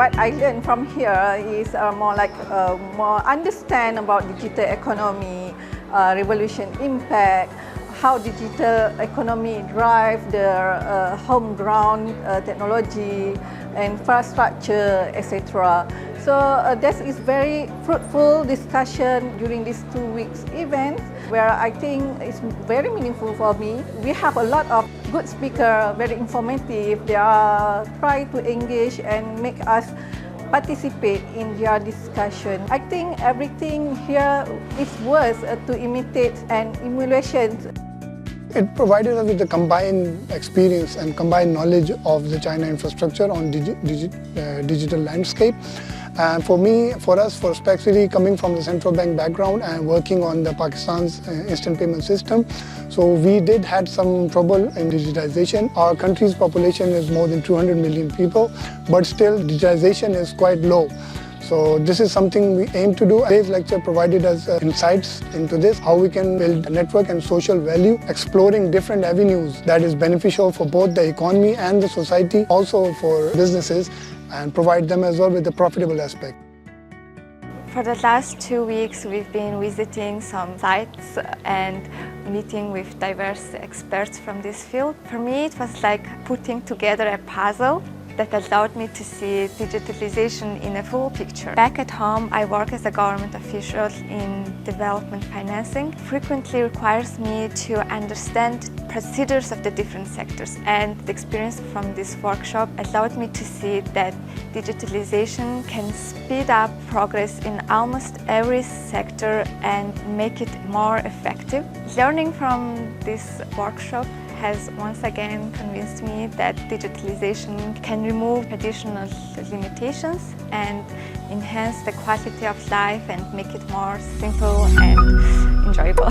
what I learned from here is more understand about digital economy, revolution impact, how digital economy drive the homegrown technology, infrastructure, etc. So this is very fruitful discussion during these 2 weeks event, where I think it's very meaningful for me. We have a lot of good speakers, very informative. They are trying to engage and make us participate in their discussion. I think everything here is worth to imitate and emulations. It provided us with the combined experience and combined knowledge of the China infrastructure on digital landscape. And for us, especially coming from the central bank background and working on the Pakistan's instant payment system, so we did had some trouble in digitization. Our country's population is more than 200 million people, but still digitization is quite low. So this is something we aim to do. Today's lecture provided us insights into this, how we can build a network and social value, exploring different avenues that is beneficial for both the economy and the society, also for businesses, and provide them as well with the profitable aspect. For the last 2 weeks, we've been visiting some sites and meeting with diverse experts from this field. For me, it was like putting together a puzzle that allowed me to see digitalization in a full picture. Back at home, I work as a government official in development financing. Frequently requires me to understand procedures of the different sectors, and the experience from this workshop allowed me to see that digitalization can speed up progress in almost every sector and make it more effective. Learning from this workshop has once again convinced me that digitalization can remove traditional limitations and enhance the quality of life and make it more simple and enjoyable.